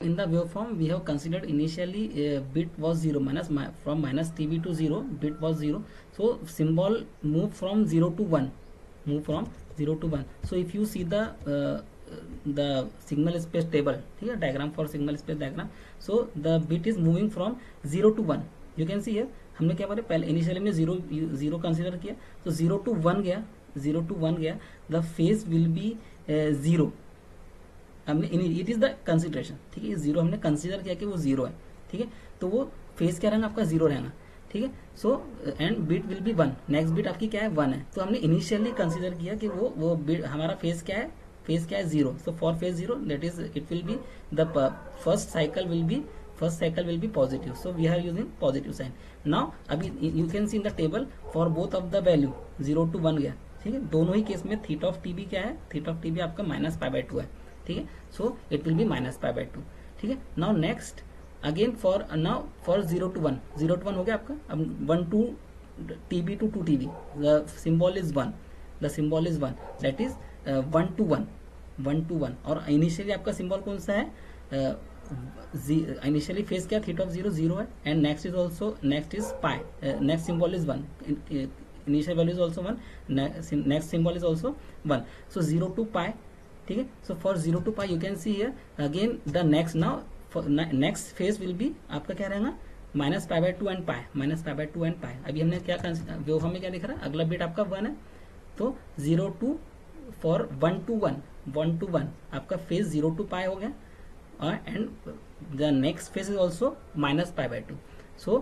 in the waveform we have considered initially bit was 0 minus from minus TB to 0 bit was 0, so symbol move from 0 to 1, move from 0 to 1. So if you see the signal space table, ठीक है, diagram for signal space diagram, so the bit is moving from 0 to 1. you can see here हमने क्या बोले, पहले initially हमने 0 consider किया, तो 0 to 1 गया, 0 to 1 गया, द फेज विल बी 0. हमने इट इज द कंसिडरेशन, ठीक है, 0 हमने कंसिडर किया कि वो 0 है, ठीक है, तो वो फेज क्या रहेगा आपका 0 रहेगा, ठीक है. So and bit will be 1, next bit आपकी क्या है 1 है, तो हमने इनिशियली कंसिडर किया कि वो बिट हमारा फेज क्या है, फेज क्या है 0. So for phase 0 that is it will be the first cycle will be positive, so we are using positive sign. Now अभी you can see in the table for both of the value 0 to 1 गया, ठीक है, दोनों ही case में theta of TB क्या है, theta of TB आपका -π/2 है, ठीक है, सो इट विल बी -π/2, ठीक है. Now next again for 0 to 1 हो गया आपका. अब 1 to TB to 2 TB the symbol is 1, that is 1 to 1. और इनिशियली आपका सिंबल कौन सा है, इनिशियली फेज क्या, थीटा ऑफ 0 है, and next is pi, next symbol is 1, initial value is also 1, next symbol is also 1, so 0 to पाई, ठीक है. So for 0 to pi you can see here again the next, now next phase will B आपका क्या रहेगा -π/2 and pi. अभी हमने क्या waveform में क्या दिख रहा है, अगला बिट आपका 1 है, तो 0 to फॉर 1 to 1 आपका फेज 0 to पाई हो गया, and the next phase is also -π/2, so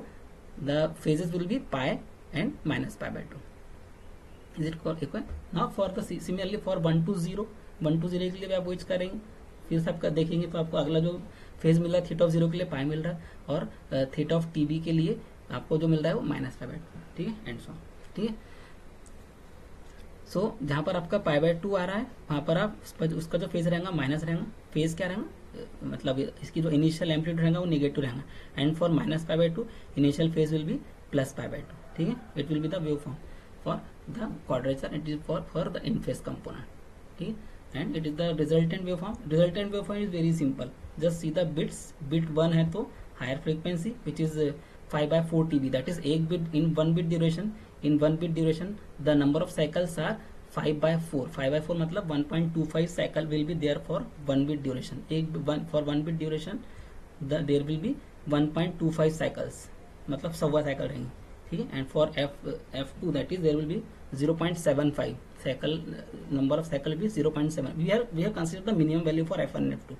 the phases will be pi and -π/2. is it equal? now for the similarly for 1 to 0 के लिए भी आप वही करेंगे, फिर से आपका देखेंगे तो आपको अगला जो फेज मिल रहा है थीटा ऑफ 0 के लिए पाई मिल रहा है, और थीटा ऑफ टीबी के लिए आपको जो मिल रहा है वो -π/2, ठीक है, एंड सो, ठीक है. सो जहां पर आपका π/2 आ रहा है वहां पर आप उसका जो फेज रहेगा माइनस रहेगा, फेज क्या रहेगा, मतलब इसकी जो इनिशियल एम्पलीट्यूड रहेगा वो नेगेटिव रहेगा, and for -π/2 initial phase will be +π/2, ठीक है. It will be the wave form for the quadrature, it is for the in phase component, ठीक है, and it is the resultant wave form. Resultant wave form is very simple, just see the bits, bit 1 है तो higher frequency which is 5/4 TB, that is एक bit in 1 bit duration. In 1 bit duration the number of cycles are 5/4 मतलब 1.25 cycle will be there for 1 bit duration. For 1 bit duration there will be 1.25 cycles, मतलब 1.25 cycle रहेंगे, ठीक है. And for F2 that is there will be 0.75 cycle, number of cycle भी 0.7. We have consider the minimum value for F1 and F2,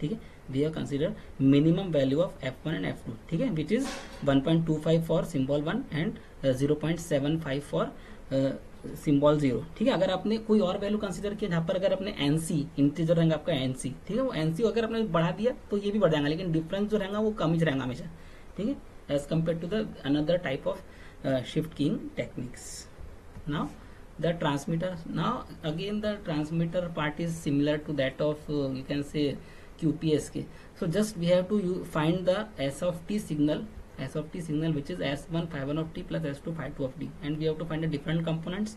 ठीक है, we have consider minimum value of F1 and F2, ठीक है, which is 1.25 for symbol 1 and 0.75 for symbol 0, ठीक है. अगर आपने कोई और वैल्यू कंसीडर किया जहां पर अगर अपने NC इंटीजर रहेगा आपका NC, ठीक है, वो NC अगर आपने बढ़ा दिया तो ये भी बढ़ जाएगा, लेकिन डिफरेंस जो रहेगा वो कम ही रहेगा हमेशा, ठीक है, as compare to the another type of shift keying techniques. Now the transmitter, now again the transmitter part is similar to that of you can say QPSK. so just we have to find the S of t signal which is S1 phi1 of t plus S2 phi2 of t, and we have to find the different components.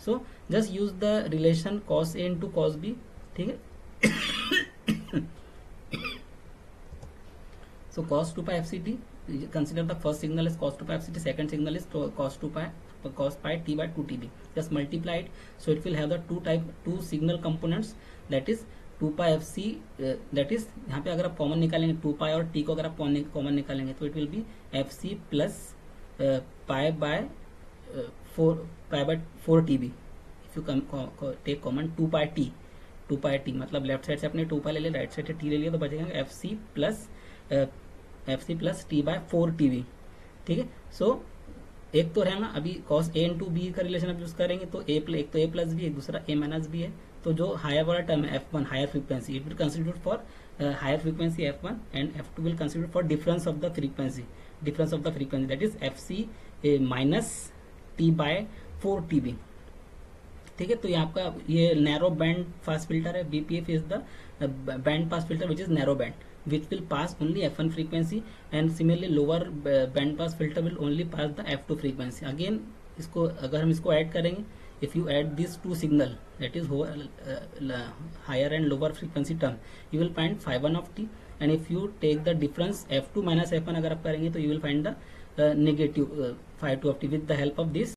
so just use the relation cos A into cos B, ठीक है. so cos 2 pi FCT, consider the first signal is cos 2 pi FCT, second signal is cos pi t/2 TB. just multiply it, so it will have the two signal components, that is 2 pi FC, that is यहाँ पे अगर आप common निकालेंगे 2 pi और t को अगर आप common निकालेंगे तो it will be FC plus pi/4 TB. if you take common 2 pi t मतलब लेफ्ट साइड से आपने 2 pi ले लिया, राइट साइड से t ले लिया, तो बचेगा FC plus t/4 TB, ठीक है. सो एक तो रहेगा अभी cos A into B का रिलेशन आप यूज करेंगे, तो एक तो A plus B, एक दूसरा A minus B है, तो जो हायर वाला टर्म है F1 higher frequency, it will consider for higher frequency F1 and F2 will consider for difference of the frequency that is FC minus t/4 TB, ठीक है. तो ये आपका ये नैरो बैंड पास फिल्टर है, BPF is the band pass filter which is narrow band, which will pass only F1 frequency, and similarly lower band pass filter will only pass the F2 frequency. again इसको अगर हम इसको add करेंगे, if you add these two signal, that is higher and lower frequency term, you will find phi1 of t and if you take the difference f2 minus f1 अगर आप करेंगे तो you will find the negative 5 to f t. With the help of this